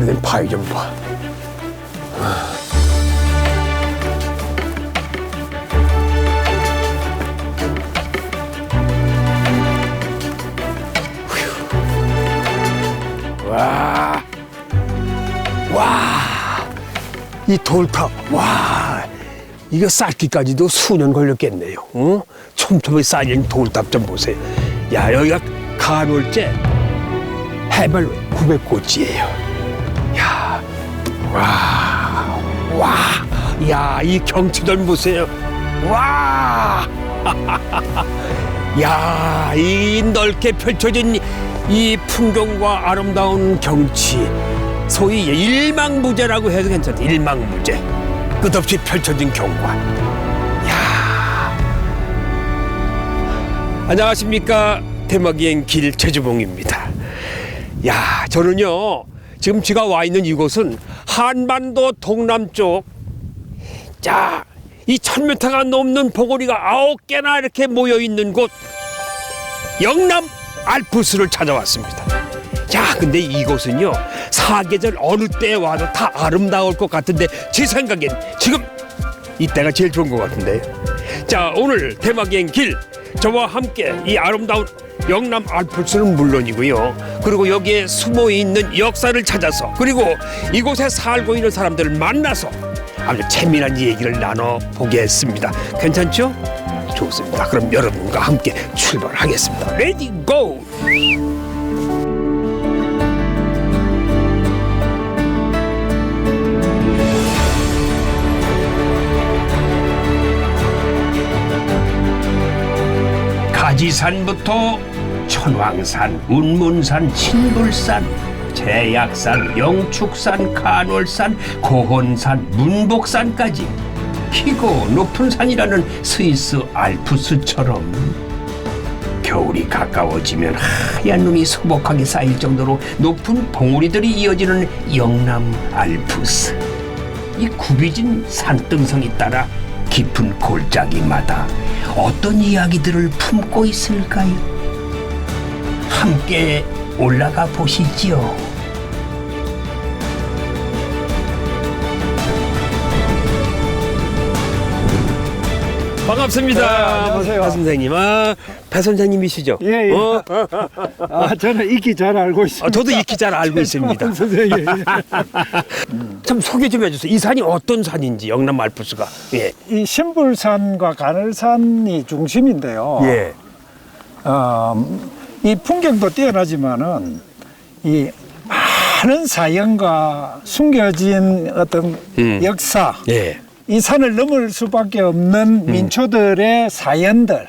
오래된 바위 좀 봐. 와, 와, 이 돌탑, 와, 이거 쌓기까지도 수년 걸렸겠네요. 어? 촘촘히 쌓인 돌탑 좀 보세요. 야, 여기가 간월제 해발 900고지예요. 야, 와, 와, 야, 이 경치 좀 보세요. 와, 야, 이 넓게 펼쳐진 이 풍경과 아름다운 경치, 소위 일망무제라고 해도 괜찮다. 일망무제, 끝없이 펼쳐진 경관. 야, 안녕하십니까, 대마기행 길 최주봉입니다. 야, 저는요 지금 제가 와 있는 이곳은 한반도 동남쪽, 자, 이 1000m가 넘는 봉우리가 9개나 이렇게 모여 있는 곳, 영남 알프스를 찾아왔습니다. 야, 근데 이곳은요 사계절 어느 때에 와도 다 아름다울 것 같은데 제 생각엔 지금 이때가 제일 좋은 것 같은데요. 자, 오늘 대마기행 길, 저와 함께 이 아름다운 영남 알프스는 물론이고요, 그리고 여기에 숨어있는 역사를 찾아서, 그리고 이곳에 살고 있는 사람들을 만나서 아주 재미난 얘기를 나눠보겠습니다. 괜찮죠? 좋습니다. 그럼 여러분과 함께 출발하겠습니다. 레디 고! 가지산부터 천왕산, 운문산, 신불산, 제약산, 영축산, 간월산, 고혼산, 문복산까지 크고 높은 산이라는 스위스 알프스처럼 겨울이 가까워지면 하얀 눈이 소복하게 쌓일 정도로 높은 봉우리들이 이어지는 영남 알프스. 이 굽이진 산등성이 따라 깊은 골짜기마다 어떤 이야기들을 품고 있을까요? 함께 올라가 보시지요. 반갑습니다. 네, 안녕하세요. 배 선생님. 아, 배 선생님이시죠? 예, 예. 저는 익히 잘 알고 있습니다. 저도 익히 잘 알고 있습니다. 선생님. 참 소개 좀 해주세요. 이 산이 어떤 산인지, 영남 알프스가. 예. 이 신불산과 간월산이 중심인데요. 예. 이 풍경도 뛰어나지만은 이 많은 사연과 숨겨진 어떤 역사, 예. 이 산을 넘을 수밖에 없는 민초들의 사연들,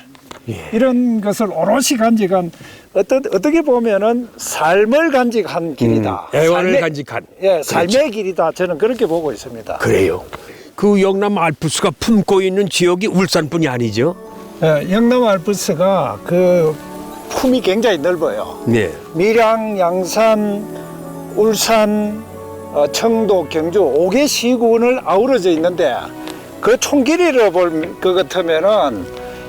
예. 이런 것을 오롯이 간직한, 어떻게 보면은 삶을 간직한 길이다. 애환을 간직한. 예, 삶의 그렇죠. 길이다. 저는 그렇게 보고 있습니다. 그래요. 그 영남 알프스가 품고 있는 지역이 울산뿐이 아니죠? 예, 영남 알프스가 그 품이 굉장히 넓어요. 네. 밀양, 양산, 울산, 청도, 경주 5개 시군을 아우러져 있는데, 그 총 길이를 볼 것 같으면은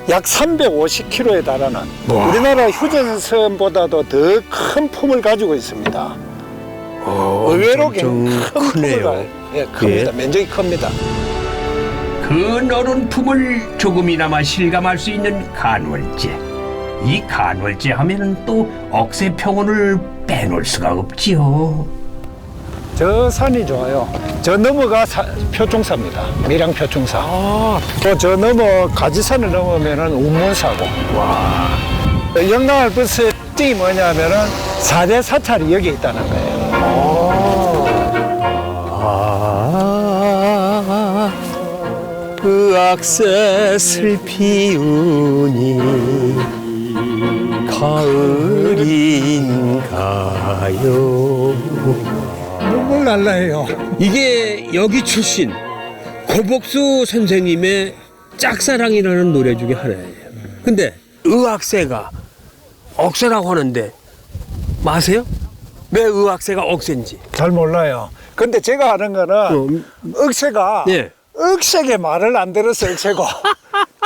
약 350km에 달하는, 와. 우리나라 휴전선보다도 더 큰 품을 가지고 있습니다. 의외로 엄청 큰 크네요. 품을 예, 큽니다. 예. 면적이 큽니다. 그 너른 품을 조금이나마 실감할 수 있는 간월제. 이 간월제 하면은 또 억새평원을 빼놓을 수가 없지요. 저 산이 좋아요. 저 넘어가 표충사입니다. 밀양 표충사. 또 저 넘어 가지산을 넘으면은 운문사고. 와. 영남 알프스의 특징이 뭐냐면은 4대 사찰이 여기 있다는 거예요. 그 악새 슬피우니 가을인가요. 눈물 날라요. 이게 여기 출신 고복수 선생님의 짝사랑이라는 노래 중에 하나예요. 근데 의악새가 억새라고 하는데 마세요? 왜 의악새가 억새인지? 잘 몰라요. 근데 제가 아는 거는 억새가 예. 억세게 말을 안 들어서 억새고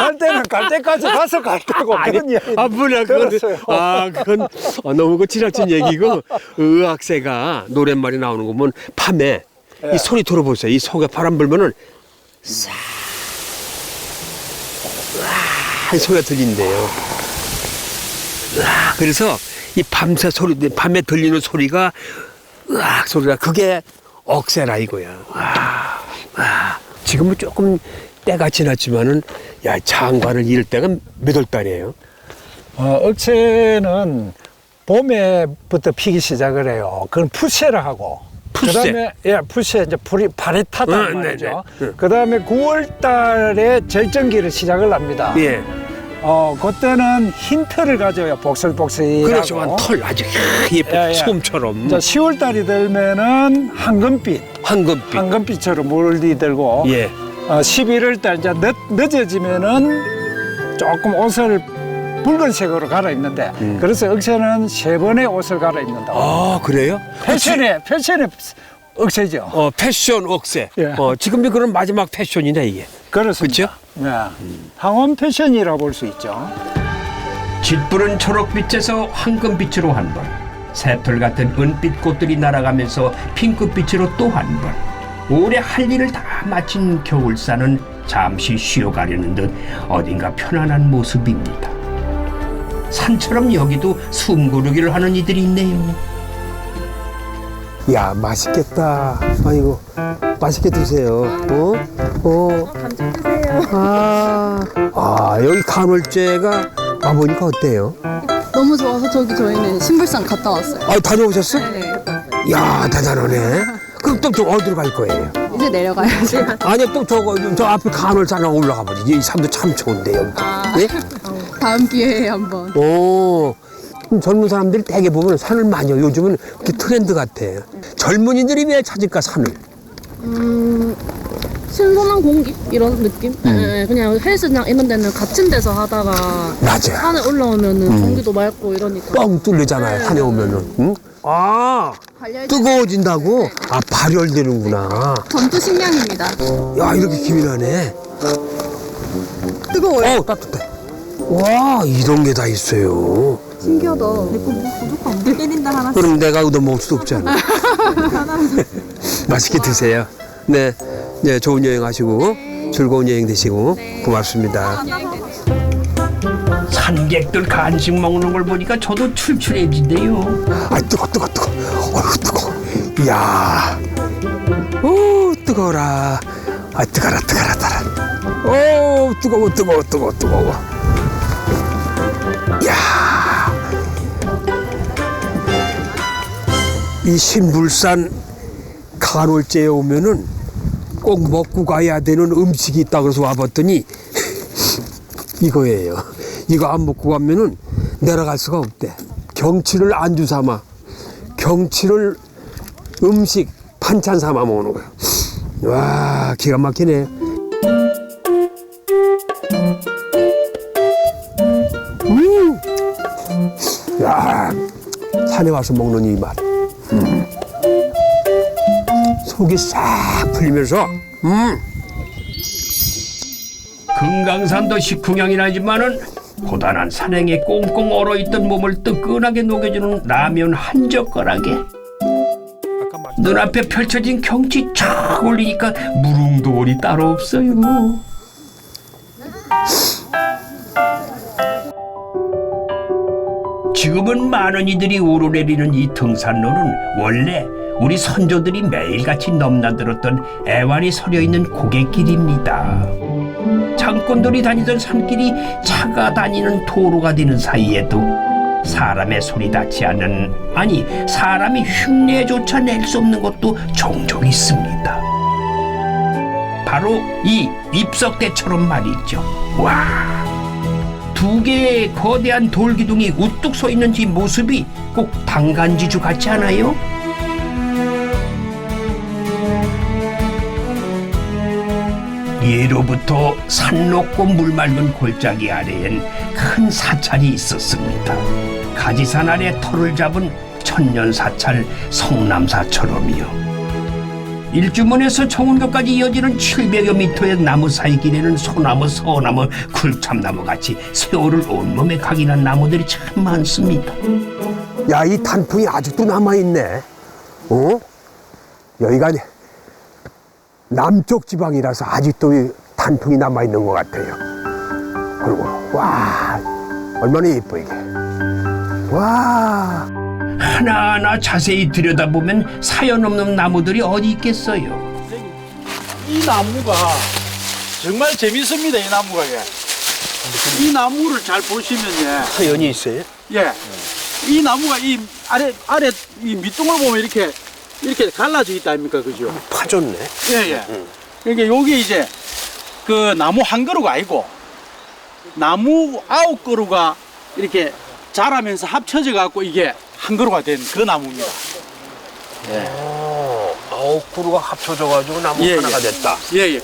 갈 때는 갈 때까지 가서 갈 거고 그런 이야기. 뭐냐 들었어요. 그건 너무 그 지나친 얘기고 의학새가 노랫말이 나오는 거 보면 밤에 예. 이 소리 들어보세요. 이 속에 바람 불면은 한 소리가 들린대요. 그래서 이 밤새 소리, 밤에 들리는 소리가 으악 소리가 그게 억새라 이거야. 지금은 조금 때가 지났지만은 야 장관을 잃을 때가 몇 월 달이에요? 억새는 봄에부터 피기 시작을 해요. 그건 푸세라 하고. 푸세. 그다음에 푸세 이제 불이 발에 타다 말이죠. 네네. 그다음에 9월 달에 절정기를 시작을 합니다. 예. 그때는 흰 털을 가져요. 복슬복슬하고. 그렇죠. 한 털 아주 예쁜 예, 예. 솜처럼. 이제 10월 달이 되면은 황금빛, 황금빛. 황금빛처럼 물들고. 예. 11월 달 이제 늦어지면은 조금 옷을 붉은색으로 갈아입는데 그래서 억새는 3번의 옷을 갈아입는다. 아 그래요? 패션의 억새죠. 패션 억새. 예. 지금이 그런 마지막 패션이네 이게. 그렇습니다. 네. 황혼 패션이라고 볼 수 있죠. 짙푸른 초록빛에서 황금빛으로 한 번, 새털 같은 은빛 꽃들이 날아가면서 핑크빛으로 또 한 번. 올해 할 일을 다 마친 겨울사는 잠시 쉬어가려는 듯 어딘가 편안한 모습입니다. 산처럼 여기도 숨고르기를 하는 이들이 있네요. 야 맛있겠다. 아이고 맛있게 드세요. 간장 드세요. 여기 간월제가 와보니까 어때요? 너무 좋아서 저희는 신불산 갔다 왔어요. 다녀오셨어? 네. 야 대단하네. 그럼 또 어디로 갈 거예요? 이제 내려가야지. 아니요 또 저 앞에 간월산에 올라가 보지. 이 산도 참 좋은데 여기. 예? 다음 기회에 한번. 젊은 사람들이 대개 보면 산을 많이 요즘은 그게 트렌드 같아. 젊은이들이 왜 찾을까 산을? 신선한 공기 이런 느낌? 네, 그냥 헬스장 이런 데는 갇힌 데서 하다가 맞아. 산에 올라오면은 공기도 맑고 이러니까 뻥 뚫리잖아요. 산에 오면은. 응? 발열 뜨거워진다고? 발열되는구나. 전투 식량입니다. 야 이렇게 기이 나네. 뜨거워요. 따뜻해. 와 이런 게 다 있어요. 신기하다. 부족한 1인당 하나씩. 그럼 내가 얻어먹을 수도 없잖아. 맛있게 드세요. 네, 좋은 여행 하시고 즐거운 여행 되시고 고맙습니다. 산객들 간식 먹는 걸 보니까 저도 출출해진대요. 뜨거. 어휴 뜨거. 이야. 오 뜨거워라. 뜨거라. 오 뜨거워. 이야. 이 신불산 간월제에 오면은 꼭 먹고 가야 되는 음식이 있다 그래서 와봤더니 이거예요. 이거 안 먹고 가면은 내려갈 수가 없대. 경치를 안주 삼아, 경치를 음식 반찬 삼아 먹는 거야. 와 기가 막히네. 야 산에 와서 먹는 이 맛. 속이 싹 풀리면서 금강산도 식후경이 나지만은 고단한 산행에 꽁꽁 얼어있던 몸을 뜨끈하게 녹여주는 라면 한 젓가락에 눈앞에 펼쳐진 경치 쫙 올리니까 무릉도원이 따로 없어요. 지금은 많은 이들이 오르내리는 이 등산로는 원래 우리 선조들이 매일같이 넘나들었던 애완이 서려있는 고갯길입니다. 장군들이 다니던 산길이 차가 다니는 도로가 되는 사이에도 사람의 손이 닿지 않는, 아니 사람이 흉내조차 낼 수 없는 것도 종종 있습니다. 바로 이 입석대처럼 말이죠. 와! 두 개의 거대한 돌기둥이 우뚝 서 있는 이 모습이 꼭 당간지주 같지 않아요? 예로부터 산 높고 물 맑은 골짜기 아래엔 큰 사찰이 있었습니다. 가지산 아래 터를 잡은 천년사찰 성남사처럼이요. 일주문에서 청운교까지 이어지는 700여 미터의 나무 사이 길에는 소나무, 서나무, 굴참나무 같이 세월을 온몸에 각인한 나무들이 참 많습니다. 야, 이 단풍이 아직도 남아있네. 어? 여기가 남쪽 지방이라서 아직도 이 단풍이 남아있는 것 같아요. 그리고, 와, 얼마나 예뻐, 이게. 와. 하나하나 자세히 들여다보면 사연 없는 나무들이 어디 있겠어요. 이 나무가 정말 재밌습니다. 이 나무가 이 나무를 잘 보시면 사연이 있어요? 이 나무가 이 아래 이 밑둥을 보면 이렇게 갈라져 있다 아닙니까, 그죠? 파졌네. 그러니까 여기 이제 그 나무 한 그루가 아니고 나무 9그루가 이렇게 자라면서 합쳐져 갖고 이게 한 그루가 된 그 나무입니다. 9그루가 합쳐져가지고 나무 하나가 됐다.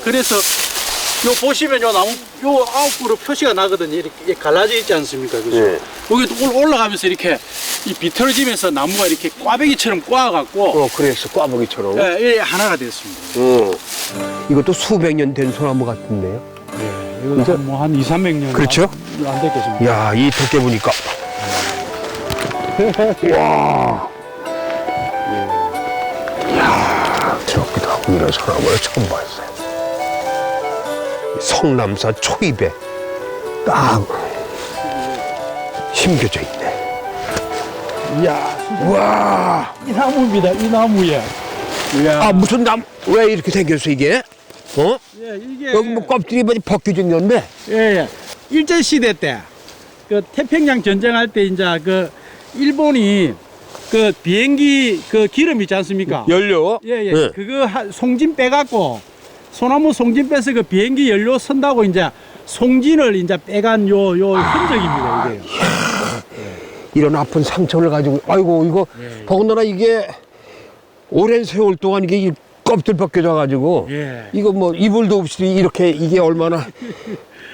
그래서 요 보시면 요 나무 요 9그루 표시가 나거든요. 이렇게 갈라져 있지 않습니까, 그죠? 여기 올라가면서 이렇게 이 비틀어지면서 나무가 이렇게 꽈배기처럼 꽈갖고 그래서 꽈배기처럼. 이게 하나가 됐습니다. 이것도 수백 년 된 소나무 같은데요. 이거 뭐한 2, 300년 그렇죠? 안 됐겠습니다. 야, 이 덮개 보니까. 와. 야, 저기도 하고 이런 소나무를 처음 봤어요. 성남사 초입에 딱 심겨져 있네. 이야, 와. 이 나무입니다. 이 나무에. 아, 무슨 나무? 왜 이렇게 생겼어, 이게? 어? 이게 여기 뭐 껍질이 많이 벗겨졌는데? 일제 시대 때 그 태평양 전쟁할 때 이제 그 일본이 그 비행기 그 기름 있지 않습니까? 연료? 네. 그거 송진 빼갖고 소나무 송진 빼서 그 비행기 연료 선다고 이제 송진을 이제 빼간 요 흔적입니다, 이게. 이런 아픈 상처를 가지고, 아이고, 이거, 더군다나 이게 오랜 세월 동안 이게 이 껍질 벗겨져가지고, 이거 뭐 이불도 없이 이렇게 이게 얼마나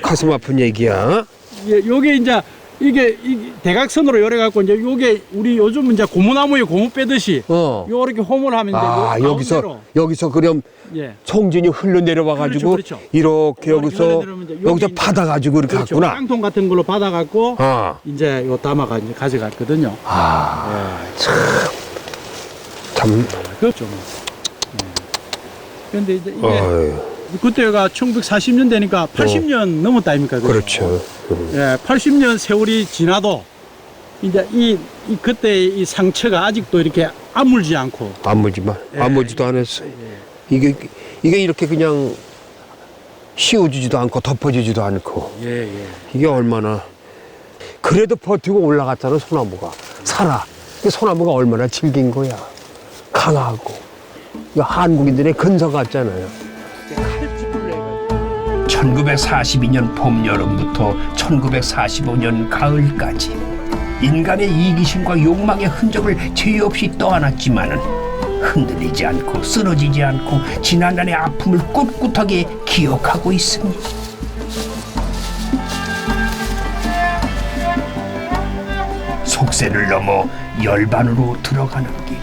가슴 아픈 얘기야. 요게 이제 이게 대각선으로 요래갖고 이제 요게 우리 요즘 이제 고무나무에 고무 빼듯이 요렇게 홈을 하면 아, 여기서 그럼 송진이 흘러내려와가지고 그렇죠. 이렇게 여기서 여기서 받아가지고 이렇게 그렇죠. 갔구나. 깡통 같은 걸로 받아갖고 이제 요 담아가 이제 가져갔거든요. 참. 그렇죠. 그런데 이제 이게 그때가 1940년 되니까 80년 넘었다 아닙니까? 그렇죠. 80년 세월이 지나도 이제 그때 이 상처가 아직도 이렇게 아물지 않고. 아물지도 않았어요. 이게 이렇게 그냥 씌워지지도 않고 덮어지지도 않고. 이게 얼마나. 그래도 버티고 올라갔잖아, 소나무가. 살아. 소나무가 얼마나 질긴 거야. 강하고. 이거 한국인들의 근서 같잖아요. 1942년 봄, 여름부터 1945년 가을까지 인간의 이기심과 욕망의 흔적을 죄 없이 떠안았지만은 흔들리지 않고 쓰러지지 않고 지난날의 아픔을 꿋꿋하게 기억하고 있습니다. 속세를 넘어 열반으로 들어가는 길.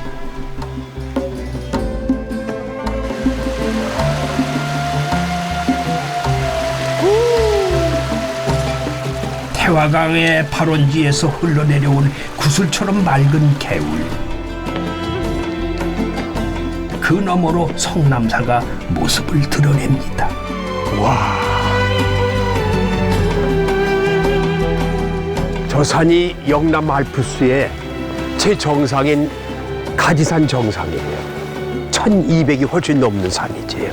태화강의 발원지에서 흘러내려온 구슬처럼 맑은 개울. 그 너머로 성남사가 모습을 드러냅니다. 저 산이 영남 알프스의 최정상인 가지산 정상이에요. 1200이 훨씬 넘는 산이지.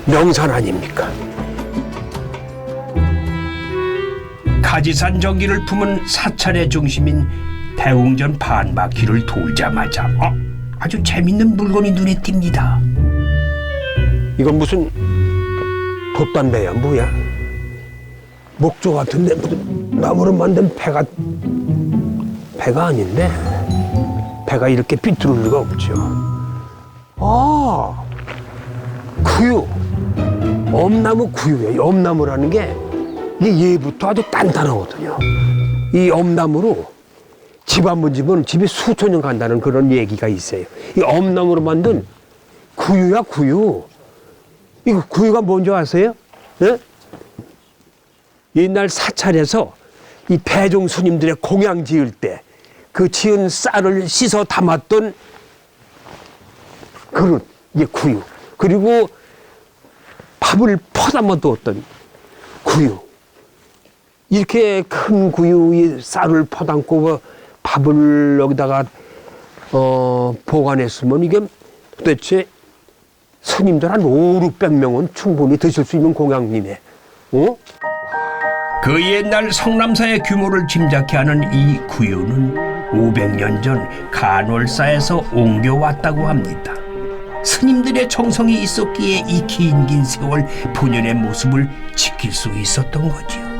명산 아닙니까? 가지산 정기를 품은 사찰의 중심인 대웅전 반바퀴를 돌자마자 아주 재밌는 물건이 눈에 띕니다. 이건 무슨 돛담배야 뭐야? 목조 같은데 무슨 나무로 만든 배가 아닌데 배가 이렇게 삐뚤을 리가 없죠. 구유, 엄나무 구유예요. 엄나무라는 게 이게 예부터 아주 단단하거든요. 이 엄나무로 집 한 번 지면 집이 수천 년 간다는 그런 얘기가 있어요. 이 엄나무로 만든 구유야, 구유. 이거 구유가 뭔지 아세요? 예? 옛날 사찰에서 이 배종 스님들의 공양 지을 때 그 지은 쌀을 씻어 담았던 그릇, 이게 구유. 그리고 밥을 퍼담아 두었던 구유. 이렇게 큰 구유에 쌀을 퍼담고 밥을 여기다가 보관했으면 이게 도대체 스님들 한 500~600명은 충분히 드실 수 있는 공양이네. 어? 그 옛날 성남사의 규모를 짐작케 하는 이 구유는 500년 전 간월사에서 옮겨왔다고 합니다. 스님들의 정성이 있었기에 이 긴 세월 본연의 모습을 지킬 수 있었던 거지요.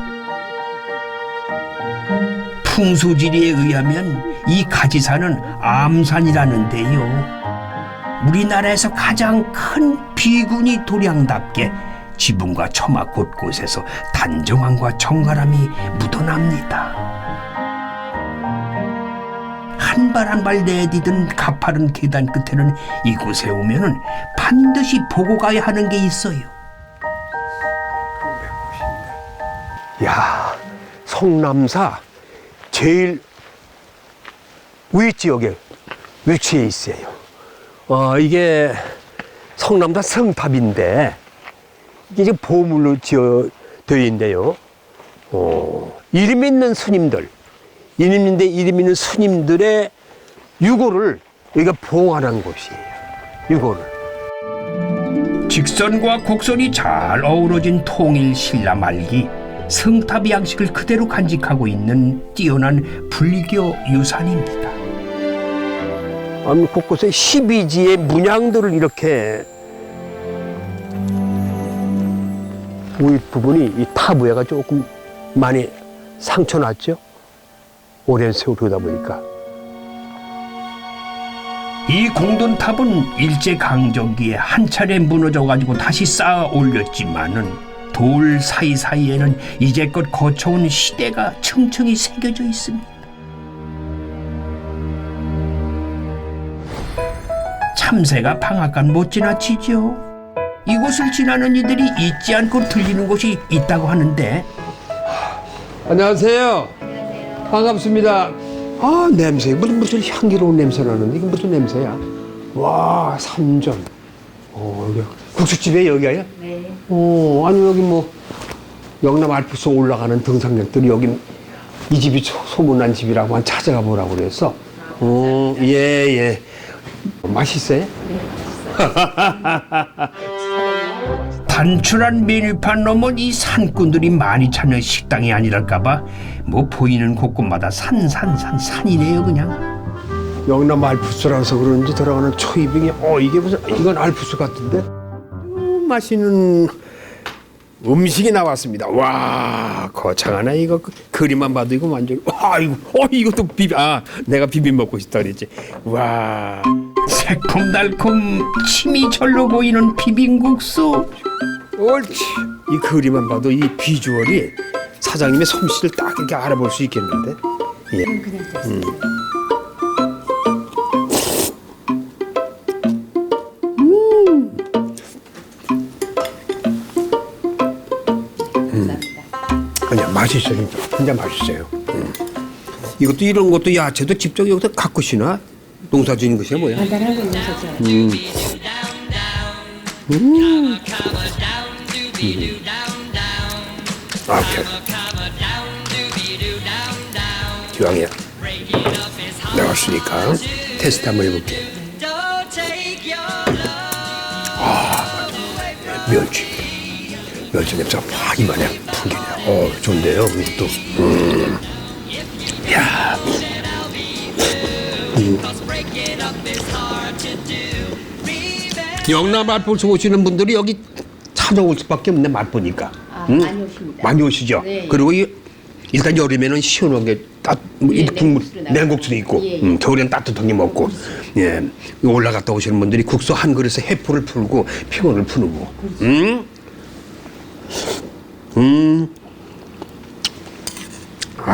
풍수지리에 의하면 이 가지산은 암산이라는데요. 우리나라에서 가장 큰 비구니 도량답게 지붕과 처마 곳곳에서 단정함과 정갈함이 묻어납니다. 한 발 한 발 내디딘 가파른 계단 끝에는 이곳에 오면은 반드시 보고 가야 하는 게 있어요. 야, 성남사 제일 위지역에 위치해 있어요. 이게 성남사 성탑인데 이게 지금 보물로 되어 있는데요. 이름 있는 스님들, 이름 있는 스님들의 유고를 여기가 보관한 곳이에요. 유고를. 직선과 곡선이 잘 어우러진 통일 신라 말기 성탑 양식을 그대로 간직하고 있는 뛰어난 불교 유산입니다. 곳곳에 12지의 문양들을 이렇게 윗부분이 이 탑 위에가 조금 많이 상처 났죠? 오랜 세월 그러다 보니까. 이 공돈탑은 일제강점기에 한 차례 무너져가지고 다시 쌓아 올렸지만은 돌 사이사이에는 이제껏 거쳐온 시대가 층층이 새겨져 있습니다. 참새가 방앗간 못 지나치죠. 이곳을 지나는 이들이 잊지 않고 들리는 곳이 있다고 하는데. 안녕하세요. 반갑습니다. 냄새. 무슨 향기로운 냄새 나는데 이게 무슨 냄새야? 와, 삼전. 여기 국수집에 여기가요? 네. 아니 여기 뭐 영남 알프스 올라가는 등산객들이 여긴 이 집이 소문난 집이라고 한 찾아가 보라고 그랬어. 예. 맛있어요? 네, 맛있어요. 단출한 메뉴판 넘은 이 산꾼들이 많이 찾는 식당이 아니랄까봐 뭐 보이는 곳곳마다 산이래요 그냥. 영남 알프스라서 그런지 들어가는 초이빙이 이게 무슨 이건 알프스 같은데 맛있는 음식이 나왔습니다. 와, 거창하네 이거. 그림만 봐도 이거 완전 이것도 내가 비빔 먹고 싶다 그랬지. 와, 새콤달콤 침이 절로 보이는 비빔국수. 옳지. 이 그림만 봐도 이 비주얼이 사장님의 솜씨를 딱 이렇게 알아볼 수 있겠는데. 예. 아니야, 맛있어요. 진짜 맛있어요. 이것도 이런 것도 야채도 직접 여기서 갖고 시나? 농사 지는 것이야 뭐야? 간단하게 넣으셨죠. 오케이. 기왕이야. 나왔으니까 테스트 한번 해볼게. 멸치 냄새가 막 입안에 풍기네. 좋은데요, 이것도. 야. 영남 알프스 오시는 분들이 여기 찾아올 수밖에 없네, 맛 보니까. 많이 오십니다. 많이 오시죠. 네. 그리고 일단 여름에는 시원하게 국물 냉국수도 있고, 예. 겨울엔 따뜻하게 먹고, 예, 올라갔다 오시는 분들이 국수 한 그릇에 해포를 풀고 피곤을 푸는 거.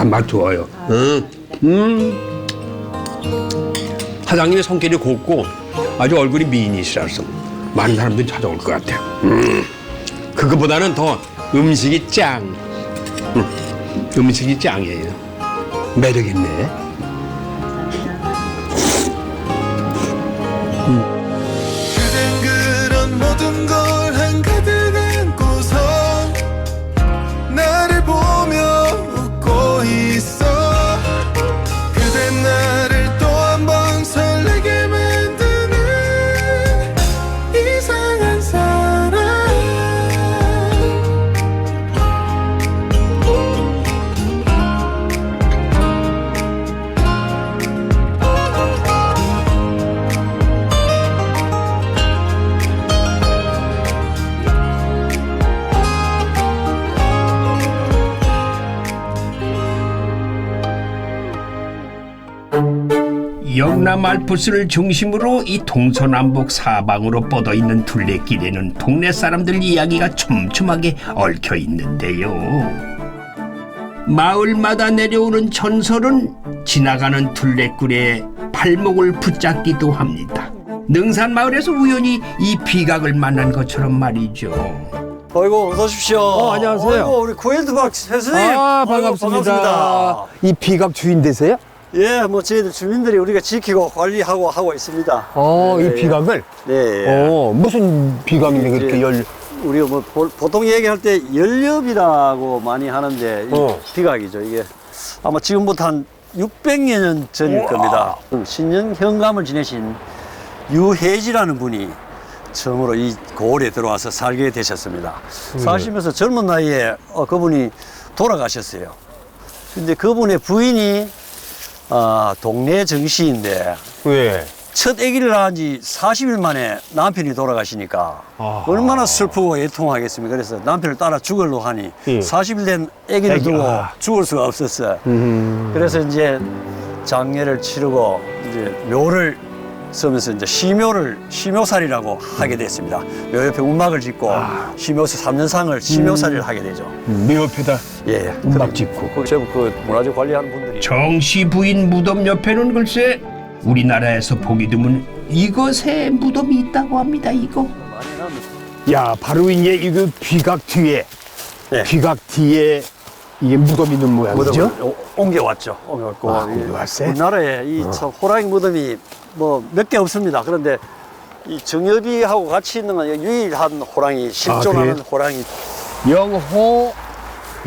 맛 좋아요. 사장님의 성격이 곱고 아주 얼굴이 미인이시라서 많은 사람들이 찾아올 것 같아요. 그거보다는 더 음식이 짱. 음식이 짱이에요. 매력 있네. 그댄 그런 모든 걸 한가득 안고서 나를 보며 웃고 있어. 그댄 나를 또 한 번 설레게 만드는 이상한 사람. 영남 알프스를 중심으로 이 동서남북 사방으로 뻗어 있는 둘레길에는 동네 사람들 이야기가 촘촘하게 얽혀 있는데요. 마을마다 내려오는 전설은 지나가는 둘레길에 발목을 붙잡기도 합니다. 능산 마을에서 우연히 이 비각을 만난 것처럼 말이죠. 어이구 어서 오십시오. 안녕하세요. 어이구 우리 구일드박 선생님. 아, 어이구, 반갑습니다. 이 비각 주인 되세요? 예, 뭐 저희들 주민들이 우리가 지키고 관리하고 하고 있습니다. 이 예, 비각을? 네. 예. 무슨 비각인데 그렇게 이제 우리가 뭐 보통 얘기할 때 연렵이라고 많이 하는데 이 비각이죠. 이게 아마 지금부터 한 600여 년 전일 겁니다. 신년 현감을 지내신 유해지라는 분이 처음으로 이 고을에 들어와서 살게 되셨습니다. 사시면서 젊은 나이에 그분이 돌아가셨어요. 근데 그분의 부인이 동네 정씨인데 왜? 첫 아기를 낳은 지 40일 만에 남편이 돌아가시니까 얼마나 슬프고 애통하겠습니까? 그래서 남편을 따라 죽으려 하니 40일 된 아기를 두고 죽을 수가 없었어요. 그래서 이제 장례를 치르고 이제 묘를 쓰면서 이제 시묘살이라고 하게 됐습니다. 묘 옆에 운막을 짓고 시묘사 3년상을 시묘살이를 하게 되죠. 묘 옆에다 예, 운막 짓고. 전부 그 문화재 관리하는 분들이 정씨 부인 무덤 옆에는 글쎄 우리나라에서 보기 드문 이것의 무덤이 있다고 합니다. 이거. 야, 바로 이제 이거 비각 뒤에, 네. 비각 뒤에 이게 무덤 있는 모양이죠? 무덤을 옮겨왔죠. 옮겨왔고 옮겨왔어요? 우리나라에 이 참 호랑이 무덤이 뭐 몇 개 없습니다. 그런데 이 정엽이하고 같이 있는 건 유일한 호랑이 실존하는 그래요? 호랑이. 영호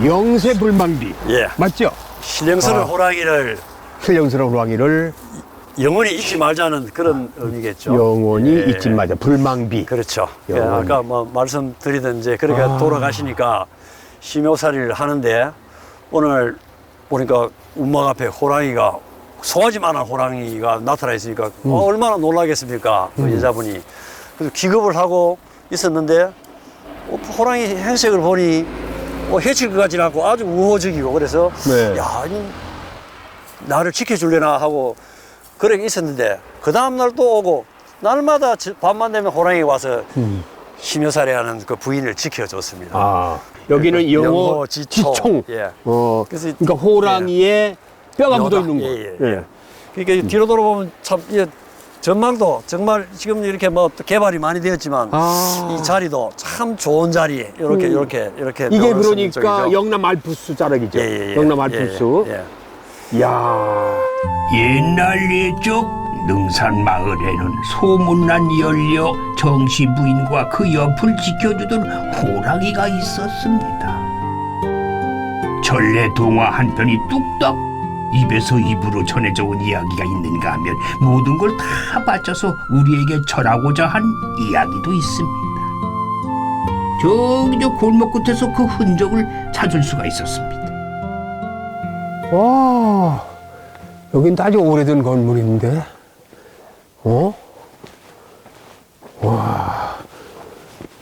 영세불망비. 예. 맞죠? 신령스러운 호랑이를 신령스러운 호랑이를 영원히 잊지 말자는 그런 의미겠죠. 영원히 예. 잊지 마자. 불망비. 그렇죠. 예, 영원히. 아까 뭐 말씀드리던 이제 그렇게 돌아가시니까 심묘살이를 하는데 오늘 보니까 운막 앞에 호랑이가 송아지만한 호랑이가 나타나 있으니까 얼마나 놀라겠습니까? 그 여자분이. 그래서 기겁을 하고 있었는데 호랑이 행색을 보니 해칠 것 같지는 않고 아주 우호적이고 그래서 네. 야, 나를 지켜줄래나 하고 그렇게 있었는데 그 다음날 또 오고 날마다 밤만 되면 호랑이가 와서 심여살이하는 그 부인을 지켜줬습니다. 여기는 영호 영호 지총. 예. 그래서 그러니까 호랑이에 뼈가 묻어 있는 거. 예. 그러니까 뒤로 돌아보면 참 전망도 정말 지금 이렇게 뭐 개발이 많이 되었지만 이 자리도 참 좋은 자리 이렇게 이게 묘를 쓰는 그러니까 쪽이죠. 영남 알프스 자락이죠. 예. 영남 알프스. 이야. 옛날 예적 능산 마을에는 소문난 연려 정씨 부인과 그 옆을 지켜주던 호랑이가 있었습니다. 전래 동화 한 편이 뚝딱 입에서 입으로 전해져 온 이야기가 있는가 하면 모든 걸 다 바쳐서 우리에게 전하고자 한 이야기도 있습니다. 저기 저 골목 끝에서 그 흔적을 찾을 수가 있었습니다. 와, 여긴 아주 오래된 건물인데, 와,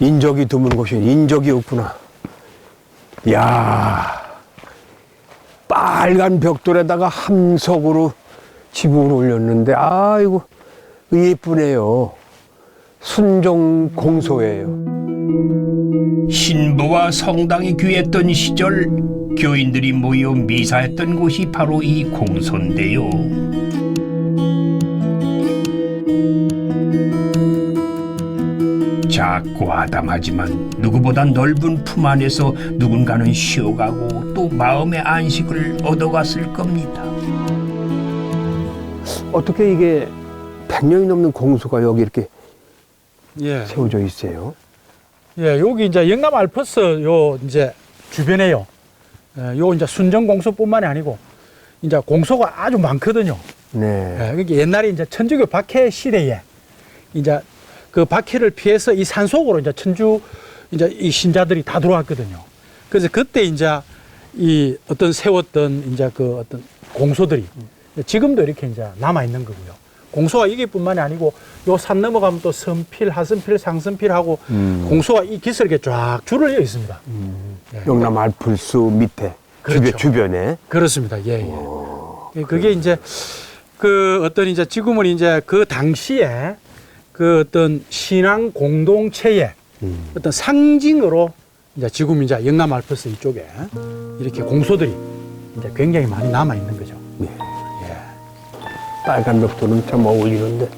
인적이 드문 곳이 인적이 없구나. 이야, 빨간 벽돌에다가 함석으로 지붕을 올렸는데, 아이고, 예쁘네요. 순종공소예요. 신부와 성당이 귀했던 시절 교인들이 모여 미사했던 곳이 바로 이 공소인데요. 작고 아담하지만 누구보다 넓은 품 안에서 누군가는 쉬어가고 또 마음의 안식을 얻어갔을 겁니다. 어떻게 이게 100년이 넘는 공소가 여기 이렇게 예. 세워져 있어요? 예, 여기 이제 영남 알프스 요 이제 주변에요. 요 이제 순정 공소뿐만이 아니고 이제 공소가 아주 많거든요. 네. 이게 옛날에 이제 천주교 박해 시대에 이제 그 박해를 피해서 이 산속으로 이제 천주 이제 이 신자들이 다 들어왔거든요. 그래서 그때 이제 이 어떤 세웠던 이제 그 어떤 공소들이 지금도 이렇게 이제 남아 있는 거고요. 공소가 이게뿐만이 아니고 요 산 넘어가면 또 선필, 하선필, 상선필하고 공소가 이 기슭에 쫙 줄을 이어 있습니다. 예. 영남 알프스 밑에 그렇죠. 주변에. 그렇습니다. 예, 예. 그게 이제 그 어떤 이제 지금은 이제 그 당시에 그 어떤 신앙 공동체의 어떤 상징으로 이제 지금 이제 영남 알프스 이쪽에 이렇게 공소들이 이제 굉장히 많이 남아 있는 거죠. 네. 빨간 벽돌은 참 어울리는데.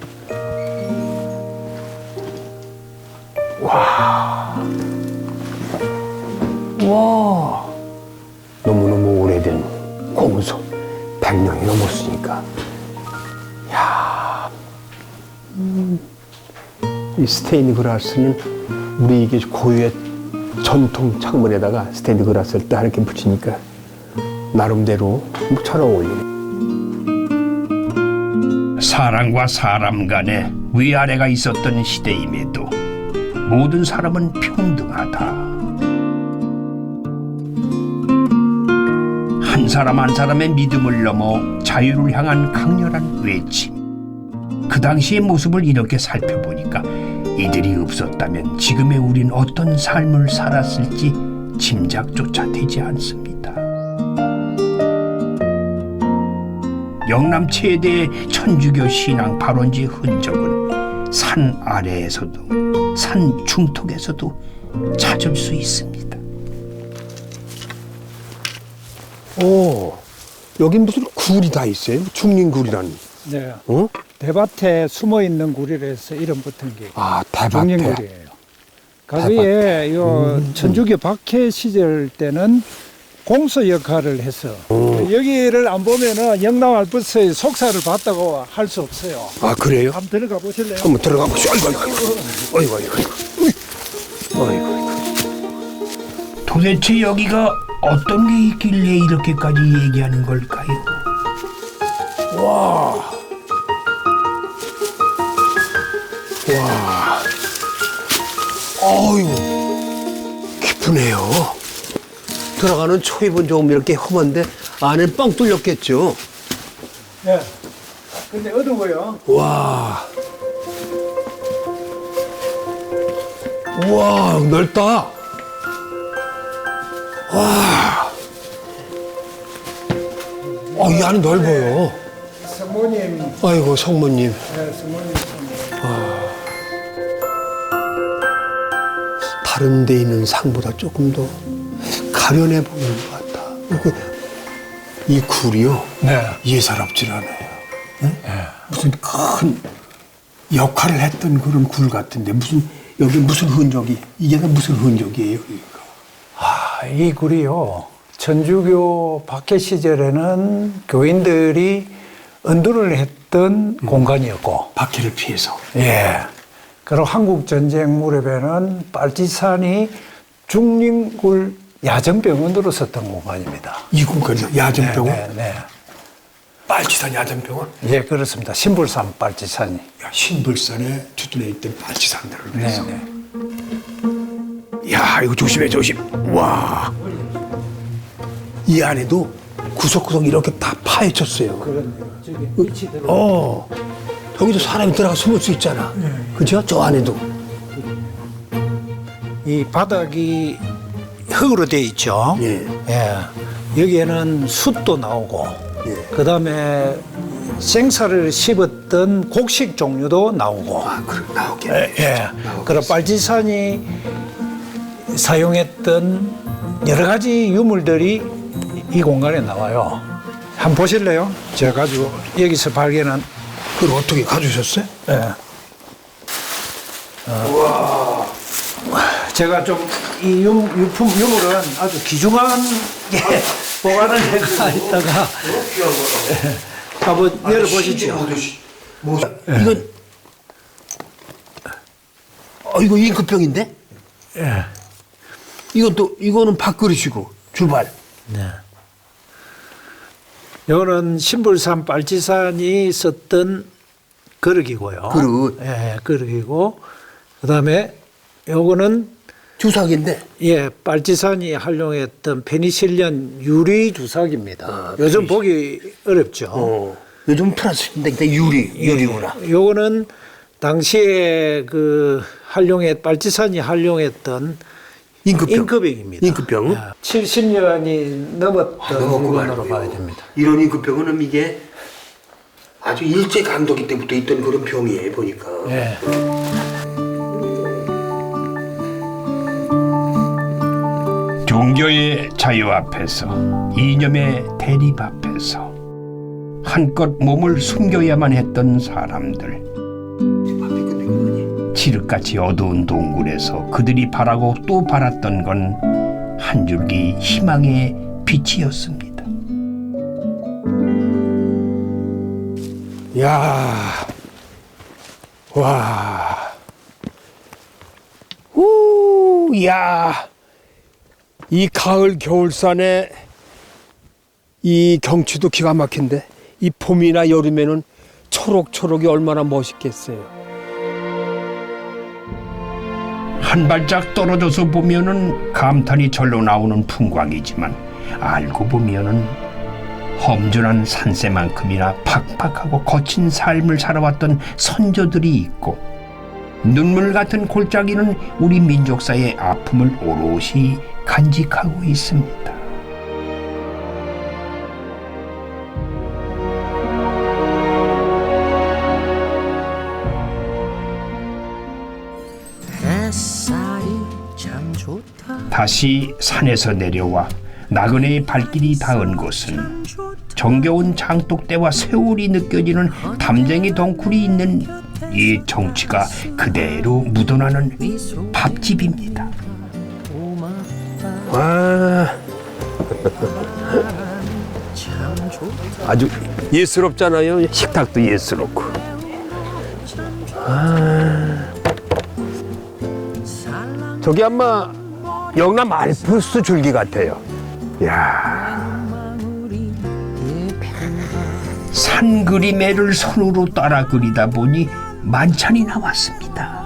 와. 너무너무 오래된 공소. 100년이 넘었으니까. 야. 이 스테인드 글라스는 우리 이게 고유의 전통 창문에다가 스테인드 글라스를 딱 이렇게 붙이니까 나름대로 잘 어울리네. 사람과 사람 간에 위아래가 있었던 시대임에도 모든 사람은 평등하다. 한 사람 한 사람의 믿음을 넘어 자유를 향한 강렬한 외침. 그 당시의 모습을 이렇게 살펴보니까 이들이 없었다면 지금의 우린 어떤 삶을 살았을지 짐작조차 되지 않습니다. 영남 최대의 천주교 신앙 발원지의 흔적은 산 아래에서도 산 중턱에서도 찾을 수 있습니다. 오, 여기 무슨 굴이 다 있어요? 중림굴이라는. 네. 어? 대밭에 숨어 있는 굴이라서 이름 붙은 게 아, 대밭에. 중림굴이에요. 거기에 요 천주교 박해 시절 때는 공소 역할을 해서 여기를 안 보면은 영남 알프스의 속사를 봤다고 할 수 없어요. 아, 그래요? 한번 들어가 보실래요? 한번 들어가 보시죠. 아이고, 아이고. 도대체 여기가 어떤 게 있길래 이렇게까지 얘기하는 걸까요? 와. 어이구, 깊으네요. 들어가는 초입은 조금 이렇게 험한데 안에 뻥 뚫렸겠죠? 네. 근데 어두워요. 와. 우와, 넓다. 와. 이 안이 넓어요. 성모님, 아이고, 성모님. 네, 성모님. 다른 데 있는 상보다 조금 더 가련해 보이는 것 같다. 이 굴이요. 네. 예사롭질 않아요. 네? 무슨 큰 역할을 했던 그런 굴 같은데 여기 무슨 흔적이 이게 다 무슨 흔적이에요? 그러니까. 이 굴이요. 천주교 박해 시절에는 교인들이 언두를 했던 공간이었고, 박해를 피해서. 예. 그리고 한국 전쟁 무렵에는 빨치산이 중림굴 야전병원으로 썼던 공간입니다. 이 공간이요? 야전병원? 네. 빨치산 야전병원? 예, 그렇습니다. 신불산 빨치산이. 신불산에 주둔해 있던 빨치산들을 네, 위해서. 네. 야, 이거 조심해. 와. 이 안에도 구석구석 이렇게 다 파헤쳤어요. 그렇네요. 저기 빛이 들어. 여기도 사람이 들어가 숨을 수 있잖아. 그죠? 저 안에도. 이 바닥이 흙으로 되어 있죠. 예. 예. 여기에는 숯도 나오고, 예. 그 다음에 생사를 씹었던 곡식 종류도 나오고. 그럼 나오겠네. 예. 그리고 빨치산이 사용했던 여러 가지 유물들이 이 공간에 나와요. 한번 보실래요? 제가 가지고 여기서 발견한. 그걸 어떻게 가져오셨어요? 예. 우와. 제가 좀 이 유물은 아주 귀중한 보관을 해가 있다가 한번 열어보시죠. 이건 이거 잉크병인데? 예. 이거는 밥그릇이고 주발. 네. 이거는 신불산 빨치산이 썼던 그릇이고요. 그릇. 예, 그릇이고 그다음에 요거는 주사기인데. 예, 빨치산이 활용했던 페니실린 유리 주사기입니다. 요즘 보기 어렵죠. 요즘 플라스틱인데 유리구나. 요거는 당시에 그 빨치산이 활용했던 잉크병입니다. 잉크병? 70년이 넘었던 넘었구만. 물건으로 봐야 됩니다. 이런 잉크병은 이게 아주 일제 강점기 때부터 있던 그런 병이에요 보니까. 예. 종교의 자유 앞에서 이념의 대립 앞에서 한껏 몸을 숨겨야만 했던 사람들. 칠흑같이 어두운 동굴에서 그들이 바라고 또 바랐던 건 한 줄기 희망의 빛이었습니다. 야, 와, 우, 야, 이 가을 겨울산에 이 경치도 기가 막힌데 이 봄이나 여름에는 초록초록이 얼마나 멋있겠어요. 한 발짝 떨어져서 보면은 감탄이 절로 나오는 풍광이지만 알고 보면은 험준한 산세만큼이나 팍팍하고 거친 삶을 살아왔던 선조들이 있고 눈물 같은 골짜기는 우리 민족사의 아픔을 오롯이 간직하고 있습니다. 다시 산에서 내려와 나그네의 발길이 닿은 곳은 정겨운 장독대와 세월이 느껴지는 담쟁이 덩굴이 있는 이 정취가 그대로 묻어나는 밥집입니다. 와, 아주 예스럽잖아요. 식탁도 예스럽고. 저기 아마 영남 알프스 줄기 같아요. 야, 산 그림애를 손으로 따라 그리다 보니 만찬이 나왔습니다.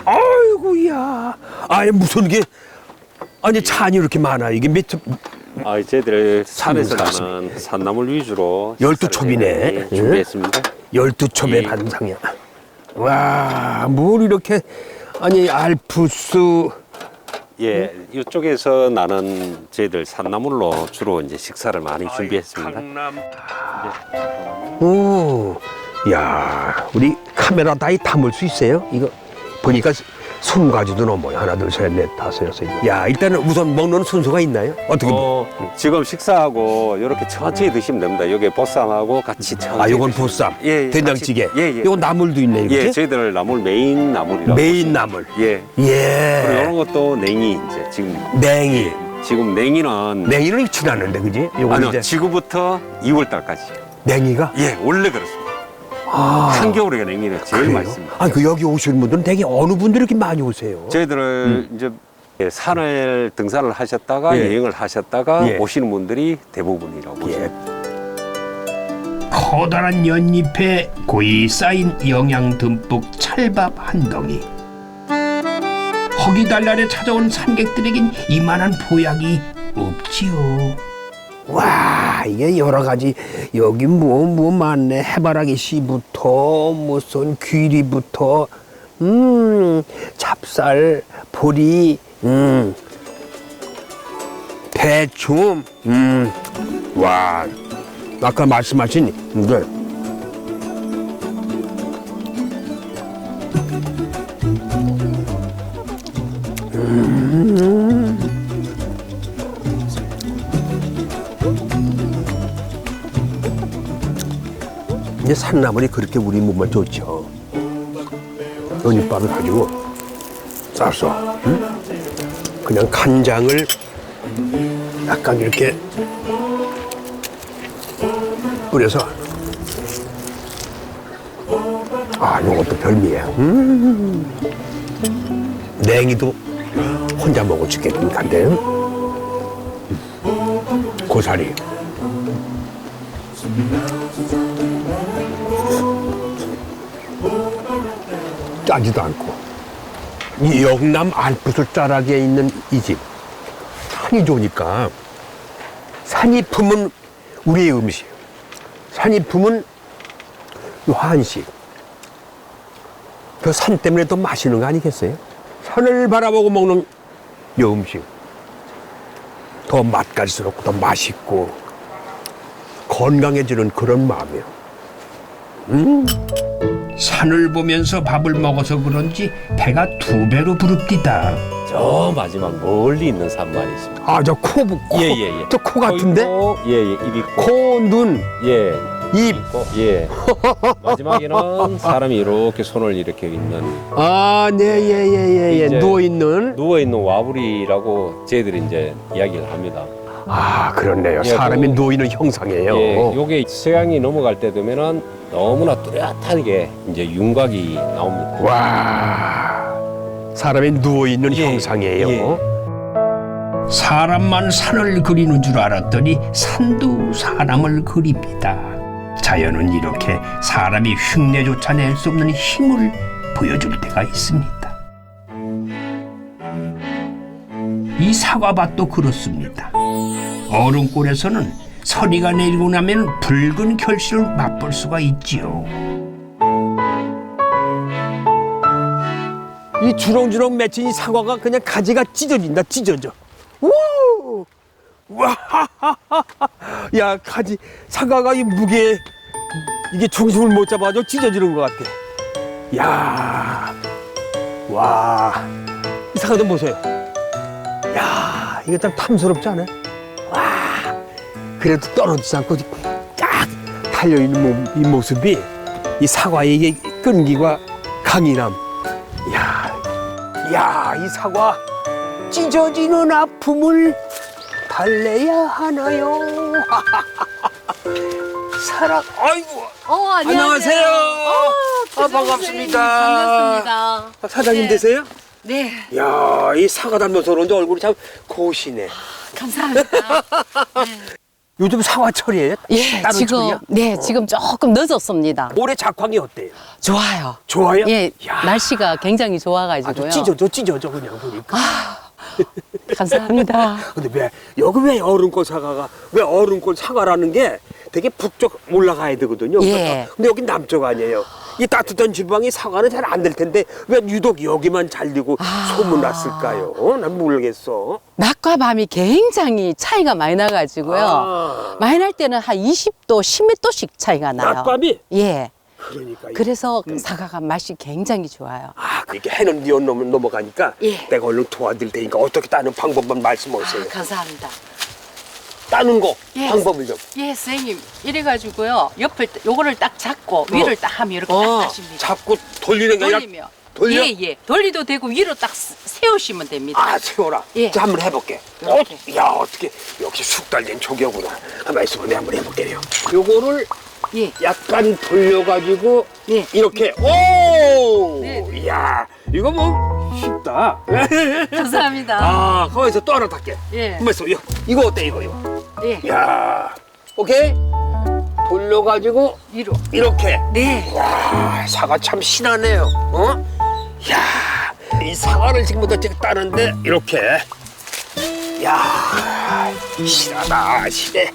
아이고야. 아니 무슨 게 아니 찬이 이렇게 많아. 이게 몇 첩? 저희들 산에서 나는 산나물 위주로 12첩이네. 준비했습니다. 12첩의 예. 반상이야. 와, 뭘 이렇게 아니 알프스. 예, 이쪽에서 나는 저희들 산나물로 주로 이제 식사를 많이 준비했습니다. 오, 야, 우리 카메라다에 담을 수 있어요? 이거 보니까 20가지도 넘어요. 하나, 둘, 셋, 넷, 다섯, 여섯. 야, 일단은 우선 먹는 순서가 있나요? 어떻게? 지금 식사하고 이렇게 천천히 드시면 됩니다. 여기 보쌈하고 같이 천천히. 아, 요건 드시면 보쌈, 예, 된장찌개. 같이, 예. 요건 나물도 있네, 이거. 예, 저희들 나물 메인 나물이라고. 메인 나물. 예. 예. 그리고 이런 것도 냉이 이제 지금. 냉이. 지금 냉이는. 냉이는 지나는데, 그지? 요건 아니요, 이제 지금부터 2월 달까지. 냉이가? 예, 원래 그렇습니다. 아, 한겨울에 냉이는 제일 그래요? 맛있습니다. 아, 그 여기 오시는 분들은 되게 어느 분들이 이렇게 많이 오세요? 저희들은 이제 산을 등산을 하셨다가 예. 여행을 하셨다가 예. 오시는 분들이 대부분이라고 보시면 예. 커다란 연잎에 고이 쌓인 영양 듬뿍 찰밥 한 덩이. 허기달날에 찾아온 산객들에겐 이만한 보약이 없지요. 와, 이게 여러 가지 여기 뭐 많네. 해바라기 씨부터 무슨 귀리부터 찹쌀, 보리, 배춤, 와, 아까 말씀하신 이게 이제 산나물이 그렇게 우리 몸에 좋죠. 연잎밥을 가지고 싸서 그냥 간장을 약간 이렇게 뿌려서 이것도 별미예요. 냉이도 혼자 먹을 수 있겠는 간데 고사리 짜지도 않고 이 영남 알프스 자락에 있는 이 집 산이 좋으니까 산이 품은 우리의 음식, 산이 품은 이 한식. 그 산 때문에 더 맛있는 거 아니겠어요? 산을 바라보고 먹는 이 음식 더 맛깔스럽고 더 맛있고 건강해지는 그런 마음이에요. 산을 보면서 밥을 먹어서 그런지 배가 2배로 부릅디다. 저 마지막 멀리 있는 산만 있습니다. 저 코, 예. 저 코 같은데? 예, 입 있고. 코, 눈, 예. 입. 있고, 예. 마지막에는 사람이 이렇게 손을 이렇게 있는 예. 이제 누워있는. 누워있는 와부리라고 저희들이 이제 이야기를 합니다. 그렇네요. 예, 사람이 그- 누워있는 형상이에요. 예, 요게 서양이 넘어갈 때 되면은 너무나 뚜렷하게 이제 윤곽이 나옵니다. 와, 사람이 누워있는 형상이에요. 예. 사람만 산을 그리는 줄 알았더니 산도 사람을 그립니다. 자연은 이렇게 사람이 흉내조차 낼 수 없는 힘을 보여줄 때가 있습니다. 이 사과밭도 그렇습니다. 얼음골에서는 서리가 내리고 나면 붉은 결실을 맛볼 수가 있지요. 이 주렁주렁 맺힌 이 사과가 그냥 가지가 찢어져. 우! 와, 야, 가지, 사과가 이 무게에 이게 중심을 못 잡아서 찢어지는 것 같아. 야, 와, 이 사과 좀 보세요. 야, 이거 참 탐스럽지 않아요? 와, 그래도 떨어지지 않고 쫙 달려있는 이 모습이 이 사과의 이게 끈기와 강인함. 야, 이 사과 찢어지는 아픔을 달래야 하나요? 사랑, 아이고. 안녕하세요. 반갑습니다. 반갑습니다. 사장님 네. 되세요? 네, 야, 이 사과 닮아서 그런지 얼굴이 참 고우시네. 감사합니다. 요즘 사과철이에요? 예, 다른 지금 철이야? 지금 조금 늦었습니다. 올해 작황이 어때요? 좋아요. 좋아요? 예, 야, 날씨가 굉장히 아주 좋아가지고요. 찢어져 그냥 보니까. 감사합니다. 근데 왜 얼음골 사과가 왜 얼음골 사과라는 게 되게 북쪽 올라가야 되거든요. 예. 근데 여기 남쪽 아니에요. 이 따뜻한 지방이 사과는 잘 안 될 텐데 왜 유독 여기만 잘 되고 소문났을까요? 난 모르겠어. 낮과 밤이 굉장히 차이가 많이 나가지고요. 많이 날 때는 한 20도, 10도씩 차이가 나요. 낮밤이? 예. 그러니까 그래서 사과가 맛이 굉장히 좋아요. 이렇게 해는 넘어가니까 예. 내가 얼른 도와드릴 테니까 어떻게 따는 방법만 말씀하세요. 감사합니다. 따는 거 예. 방법을 좀. 예, 선생님. 이래가지고요. 옆을, 요거를 딱 잡고 위를 딱 하면 이렇게 딱 따십니다. 잡고 돌리는 게 아니라 돌리면. 돌려? 예. 돌리도 되고 위로 딱 세우시면 됩니다. 세워라. 예. 자, 한번 해볼게. 이렇게. 어떻게 역시 숙달된 조교구나. 가만 있어봐, 내가 한번 해볼게요. 요거를 예. 약간 돌려가지고 예. 이렇게 오! 네. 이야, 이거 뭐 쉽다. 감사합니다. 거기서 또 하나 탈게. 예. 가만 있어. 이거 어때 이거? 예. 야, 오케이. 돌려가지고 위로. 이렇게. 네. 와, 사과 참 신하네요. 야, 이 사과를 지금부터 제가 따는데 이렇게. 야, 신하다, 신해.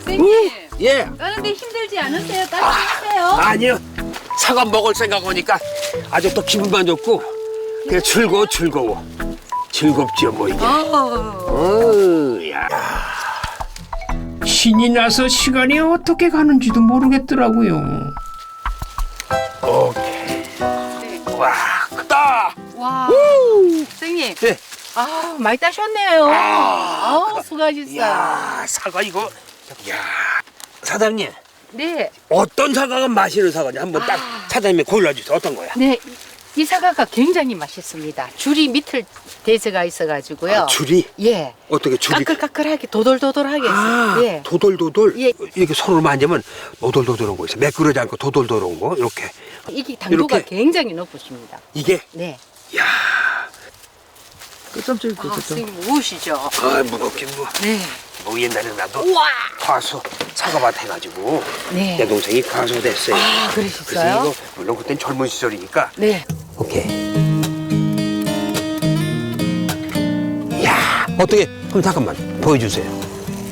선생님. 예. 따는데 힘들지 않으세요? 따주세요. 아니요. 사과 먹을 생각하니까 아주 또 기분만 좋고 그냥 즐거워. 즐겁지요, 뭐 이게. 야. 신이 나서 시간이 어떻게 가는지도 모르겠더라고요. 오케이. 와, 크다. 와. 선생님. 네. 많이 따셨네요. 수고하셨어요. 야, 사과 이거. 야, 사장님. 네. 어떤 사과가 맛있는 사과냐 한번 딱 사장님이 골라주세요. 어떤 거야? 네. 이 사과가 굉장히 맛있습니다. 줄이 밑을 대서가 있어가지고요. 아, 줄이? 예. 어떻게 줄이? 까끌까끌하게 도돌도돌하게 아, 있어요. 예. 도돌도돌? 예. 이렇게 손으로 만지면 도돌도돌한 거 있어요. 매끄러지 않고 도돌도돌한 거, 이렇게. 이게 당도가 이렇게? 굉장히 높으십니다. 이게? 네. 야 끝점 찍고 아, 선생님 무엇이죠? 아, 무겁긴 뭐. 네. 뭐 옛날에 나도 우와. 과수 사과밭 해가지고 네. 내 동생이 과수 됐어요. 아, 그래서 그러셨어요? 이거 물론 그땐 젊은 시절이니까. 네. 오케이. 야 어떻게? 그럼 잠깐만 보여주세요.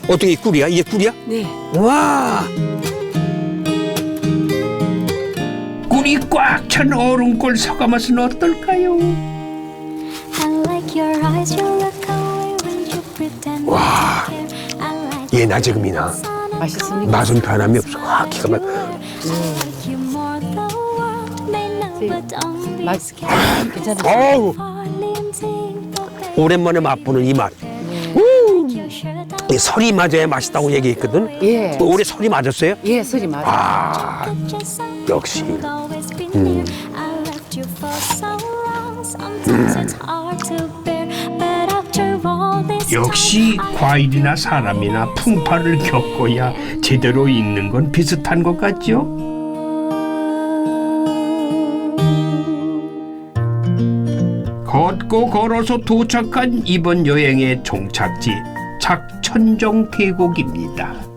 어떻게 이 꿀이야? 이게 꿀이야? 네. 와. 꿀이 꽉 찬 얼음골 사과 맛은 어떨까요? 와. 예나 지금이나 맛있습니까? 맛은 변함이 없어. 아, 기가 막. 맛있게. 괜찮으세요? 어우. 오랜만에 맛보는 이 맛. 이 설이 맞아야 맛있다고 얘기했거든. 예. 올해 설이 맞았어요? 예, 소리 맞아요. 아, 역시. 역시 과일이나 사람이나 풍파를 겪어야 제대로 읽는 건 비슷한 것 같죠? 걷고 걸어서 도착한 이번 여행의 종착지 작천정 계곡입니다.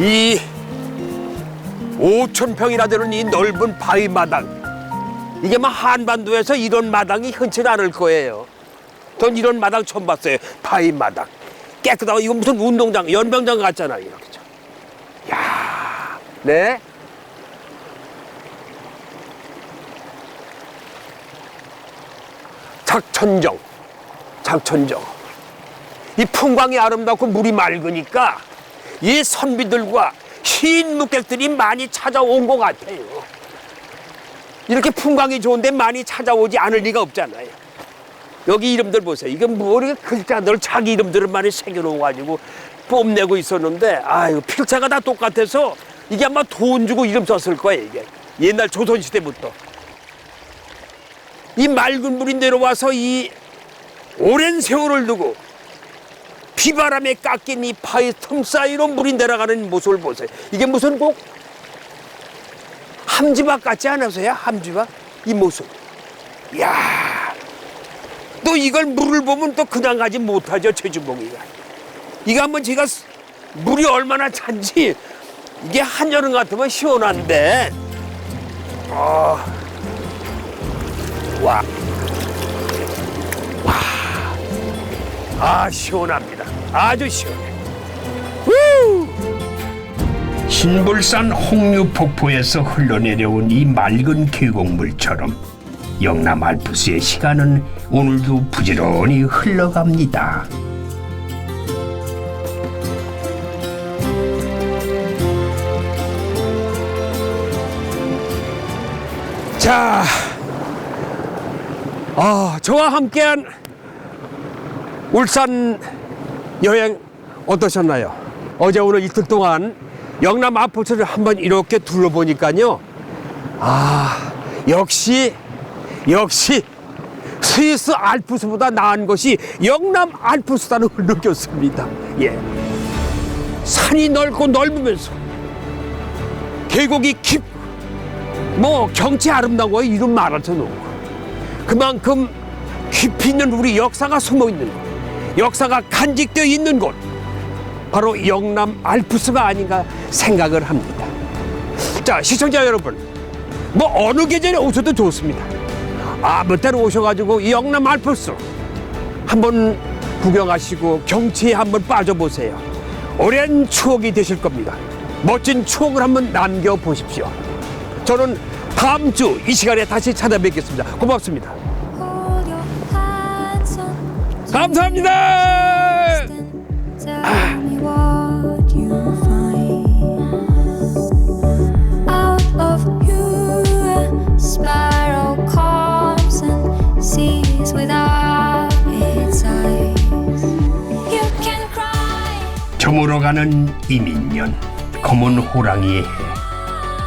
이 5,000평이나 되는 이 넓은 바위 마당, 이게 막 한반도에서 이런 마당이 흔치 않을 거예요. 전 이런 마당 처음 봤어요. 바위 마당 깨끗하고, 이건 무슨 운동장, 연병장 같잖아요. 이렇게. 야, 네. 작천정. 이 풍광이 아름답고 물이 맑으니까 이 선비들과 흰 묵객들이 많이 찾아온 것 같아요. 이렇게 풍광이 좋은데 많이 찾아오지 않을 리가 없잖아요. 여기 이름들 보세요. 이게 뭐 이렇게 글자들 자기 이름들을 많이 새겨놓아가지고 뽐내고 있었는데, 아유, 필자가 다 똑같아서 이게 아마 돈 주고 이름 썼을 거예요. 이게 옛날 조선시대부터. 이 맑은 물이 내려와서 이 오랜 세월을 두고 비바람에 깎인 이 바위 틈 사이로 물이 내려가는 모습을 보세요. 이게 무슨 꼭 함지박 같지 않으세요? 함지박? 이 모습. 이야. 또 이걸 물을 보면 또 그냥 가지 못하죠, 최주봉이가. 이거 한번 제가 물이 얼마나 찬지, 이게 한여름 같으면 시원한데. 와. 아, 시원합니다. 아주 시원해. 신불산 홍류폭포에서 흘러내려온 이 맑은 계곡물처럼 영남 알프스의 시간은 오늘도 부지런히 흘러갑니다. 자, 저와 함께한 울산 여행 어떠셨나요? 어제 오늘 이틀 동안 영남 알프스를 한번 이렇게 둘러보니까요. 아, 역시 스위스 알프스보다 나은 것이 영남 알프스다는 걸 느꼈습니다. 예. 산이 넓고 넓으면서 계곡이 깊고 뭐 경치 아름다운 이름 말할 수 없고, 그만큼 깊이 있는 우리 역사가 숨어 있는 곳, 역사가 간직되어 있는 곳, 바로 영남 알프스가 아닌가 생각을 합니다. 자, 시청자 여러분, 뭐 어느 계절에 오셔도 좋습니다. 아무 때나 오셔가지고 이 영남 알프스 한번 구경하시고 경치에 한번 빠져보세요. 오랜 추억이 되실 겁니다. 멋진 추억을 한번 남겨보십시오. 저는 다음 주 이 시간에 다시 찾아뵙겠습니다. 고맙습니다. 감사합니다. Spiral calms and seas without its eye. 떠나가는 이민년, 검은 호랑이의 해.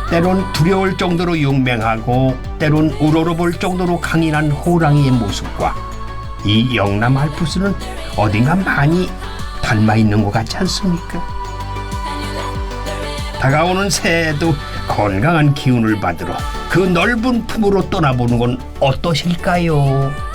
때론 두려울 정도로 용맹하고 때론 우러러볼 정도로 강인한 호랑이의 모습과 이 영남 알프스는 어딘가 많이 닮아 있는 것 같지 않습니까? 다가오는 새해에도 건강한 기운을 받으러 그 넓은 품으로 떠나보는 건 어떠실까요?